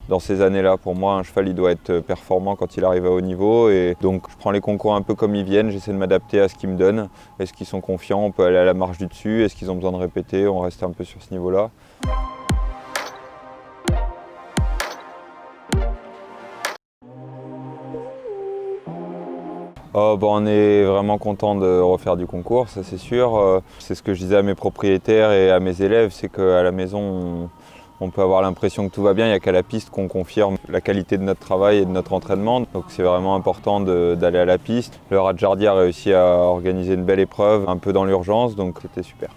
Dans ces années-là, pour moi, un cheval il doit être performant quand il arrive à haut niveau. Et donc je prends les concours un peu comme ils viennent, j'essaie de m'adapter à ce qu'ils me donnent. Est-ce qu'ils sont confiants, on peut aller à la marche du dessus, est-ce qu'ils ont besoin de répéter, on reste un peu sur ce niveau-là. On est vraiment content de refaire du concours, ça c'est sûr. C'est ce que je disais à mes propriétaires et à mes élèves, c'est qu'à la maison, on peut avoir l'impression que tout va bien, il n'y a qu'à la piste qu'on confirme la qualité de notre travail et de notre entraînement. Donc c'est vraiment important d'aller à la piste. Le Radjardi a réussi à organiser une belle épreuve, un peu dans l'urgence, donc c'était super.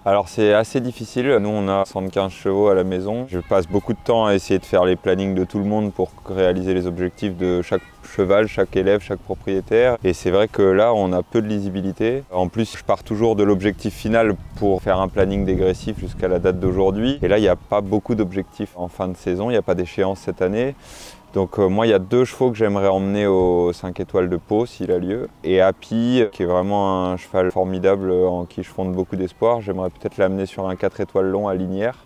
Alors c'est assez difficile, nous on a 75 chevaux à la maison. Je passe beaucoup de temps à essayer de faire les plannings de tout le monde pour réaliser les objectifs de chaque cheval, chaque élève, chaque propriétaire. Et c'est vrai que là on a peu de lisibilité. En plus je pars toujours de l'objectif final pour faire un planning dégressif jusqu'à la date d'aujourd'hui. Et là il n'y a pas beaucoup d'objectifs en fin de saison, il n'y a pas d'échéance cette année. Donc moi il y a 2 chevaux que j'aimerais emmener aux 5 étoiles de Pau s'il a lieu. Et Happy, qui est vraiment un cheval formidable en qui je fonde beaucoup d'espoir, j'aimerais peut-être l'amener sur un 4 étoiles long à Linière.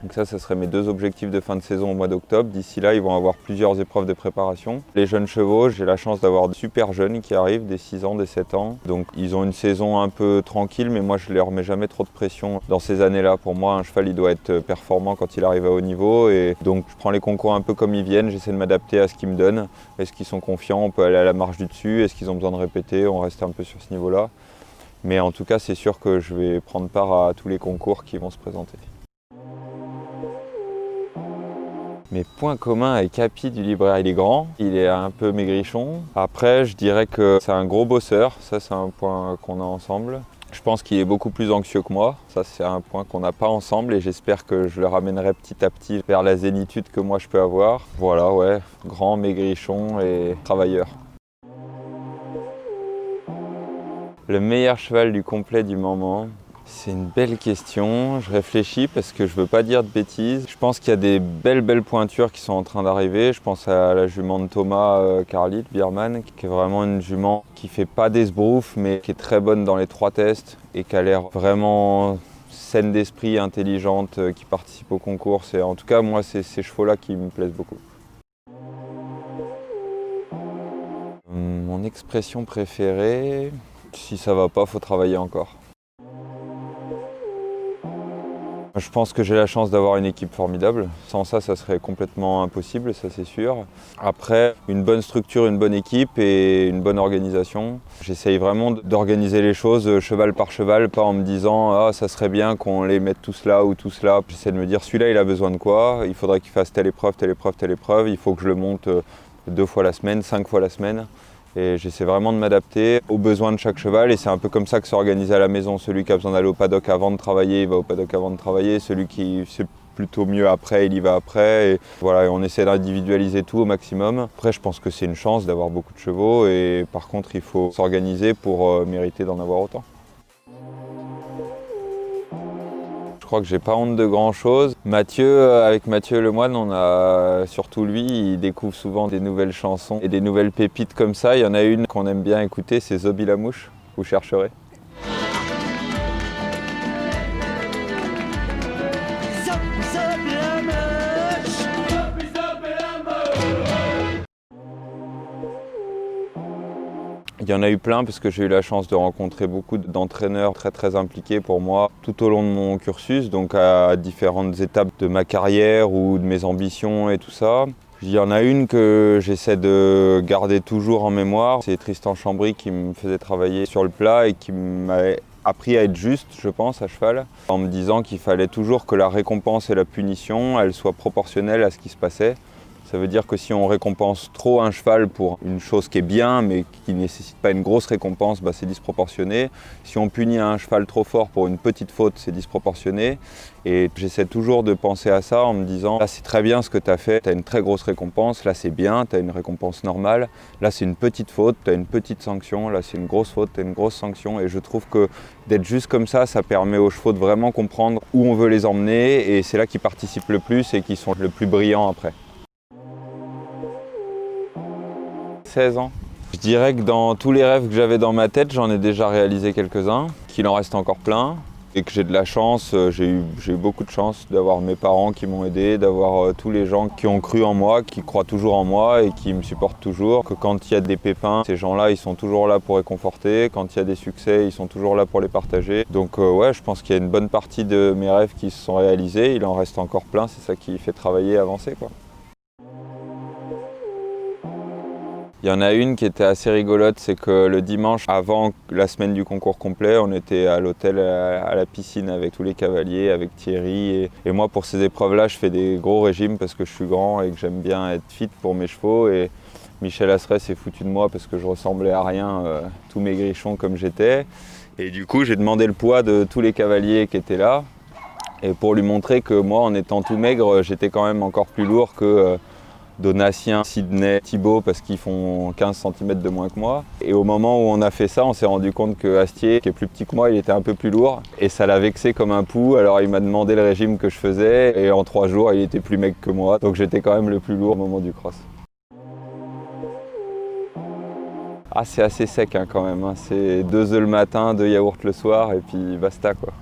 Donc ça serait mes 2 objectifs de fin de saison au mois d'octobre. D'ici là, ils vont avoir plusieurs épreuves de préparation. Les jeunes chevaux, j'ai la chance d'avoir de super jeunes qui arrivent, des 6 ans, des 7 ans. Donc ils ont une saison un peu tranquille, mais moi je ne leur mets jamais trop de pression dans ces années-là. Pour moi, un cheval, il doit être performant quand il arrive à haut niveau. Et donc je prends les concours un peu comme ils viennent, j'essaie de m'adapter à ce qu'ils me donnent. Est-ce qu'ils sont confiants, on peut aller à la marche du dessus, est-ce qu'ils ont besoin de répéter, on reste un peu sur ce niveau-là. Mais en tout cas, c'est sûr que je vais prendre part à tous les concours qui vont se présenter. Mes points communs avec Happy du Libraire, il est grand, il est un peu maigrichon. Après, je dirais que c'est un gros bosseur, ça c'est un point qu'on a ensemble. Je pense qu'il est beaucoup plus anxieux que moi, ça c'est un point qu'on n'a pas ensemble et j'espère que je le ramènerai petit à petit vers la zénitude que moi je peux avoir. Voilà, ouais, grand, maigrichon et travailleur. Le meilleur cheval du complet du moment? C'est une belle question, je réfléchis parce que je veux pas dire de bêtises. Je pense qu'il y a des belles pointures qui sont en train d'arriver. Je pense à la jument de Thomas Carlit Biermann, qui est vraiment une jument qui fait pas d'esbrouf mais qui est très bonne dans les 3 tests et qui a l'air vraiment saine d'esprit, intelligente, qui participe au concours. En tout cas, moi, c'est ces chevaux-là qui me plaisent beaucoup. Mon expression préférée, si ça va pas, faut travailler encore. Je pense que j'ai la chance d'avoir une équipe formidable. Sans ça, ça serait complètement impossible, ça c'est sûr. Après, une bonne structure, une bonne équipe et une bonne organisation. J'essaye vraiment d'organiser les choses cheval par cheval, pas en me disant « Ah, ça serait bien qu'on les mette tous là ou tous là ». J'essaie de me dire « Celui-là, il a besoin de quoi? Il faudrait qu'il fasse telle épreuve, telle épreuve, telle épreuve. Il faut que je le monte 2 fois la semaine, 5 fois la semaine ». Et j'essaie vraiment de m'adapter aux besoins de chaque cheval et c'est un peu comme ça que c'est organisé à la maison. Celui qui a besoin d'aller au paddock avant de travailler, il va au paddock avant de travailler. Celui qui c'est plutôt mieux après, il y va après. Et voilà, on essaie d'individualiser tout au maximum. Après, je pense que c'est une chance d'avoir beaucoup de chevaux et par contre, il faut s'organiser pour mériter d'en avoir autant. Je crois que j'ai pas honte de grand chose. Avec Mathieu Lemoine, on a surtout lui, il découvre souvent des nouvelles chansons et des nouvelles pépites comme ça. Il y en a une qu'on aime bien écouter, c'est Zobi la mouche, vous chercherez. Il y en a eu plein parce que j'ai eu la chance de rencontrer beaucoup d'entraîneurs très impliqués pour moi tout au long de mon cursus, donc à différentes étapes de ma carrière ou de mes ambitions et tout ça. Il y en a une que j'essaie de garder toujours en mémoire, c'est Tristan Chambry qui me faisait travailler sur le plat et qui m'avait appris à être juste, je pense, à cheval, en me disant qu'il fallait toujours que la récompense et la punition, elles soient proportionnelles à ce qui se passait. Ça veut dire que si on récompense trop un cheval pour une chose qui est bien mais qui ne nécessite pas une grosse récompense, c'est disproportionné. Si on punit un cheval trop fort pour une petite faute, c'est disproportionné. Et j'essaie toujours de penser à ça en me disant là c'est très bien ce que tu as fait, tu as une très grosse récompense, là c'est bien, tu as une récompense normale, là c'est une petite faute, tu as une petite sanction, là c'est une grosse faute, tu as une grosse sanction. Et je trouve que d'être juste comme ça permet aux chevaux de vraiment comprendre où on veut les emmener et c'est là qu'ils participent le plus et qu'ils sont le plus brillants après. 16 ans. Je dirais que dans tous les rêves que j'avais dans ma tête, j'en ai déjà réalisé quelques-uns, qu'il en reste encore plein. Et que j'ai de la chance, j'ai eu beaucoup de chance d'avoir mes parents qui m'ont aidé, d'avoir tous les gens qui ont cru en moi, qui croient toujours en moi et qui me supportent toujours. Que quand il y a des pépins, ces gens-là, ils sont toujours là pour réconforter. Quand il y a des succès, ils sont toujours là pour les partager. Donc ouais, je pense qu'il y a une bonne partie de mes rêves qui se sont réalisés. Il en reste encore plein, c'est ça qui fait travailler et avancer, quoi. Il y en a une qui était assez rigolote, c'est que le dimanche, avant la semaine du concours complet, on était à l'hôtel à la piscine avec tous les cavaliers, avec Thierry. Et moi, pour ces épreuves-là, je fais des gros régimes parce que je suis grand et que j'aime bien être fit pour mes chevaux. Et Michel Asseret s'est foutu de moi parce que je ressemblais à rien, tout maigrichon comme j'étais. Et du coup, j'ai demandé le poids de tous les cavaliers qui étaient là. Et pour lui montrer que moi, en étant tout maigre, j'étais quand même encore plus lourd que Donatien, Sydney, Thibaut, parce qu'ils font 15 cm de moins que moi. Et au moment où on a fait ça, on s'est rendu compte que Astier, qui est plus petit que moi, il était un peu plus lourd. Et ça l'a vexé comme un pou. Alors il m'a demandé le régime que je faisais. Et en 3 jours, il était plus maigre que moi. Donc j'étais quand même le plus lourd au moment du cross. Ah, c'est assez sec hein, quand même. Hein. C'est 2 œufs le matin, 2 yaourts le soir et puis basta quoi.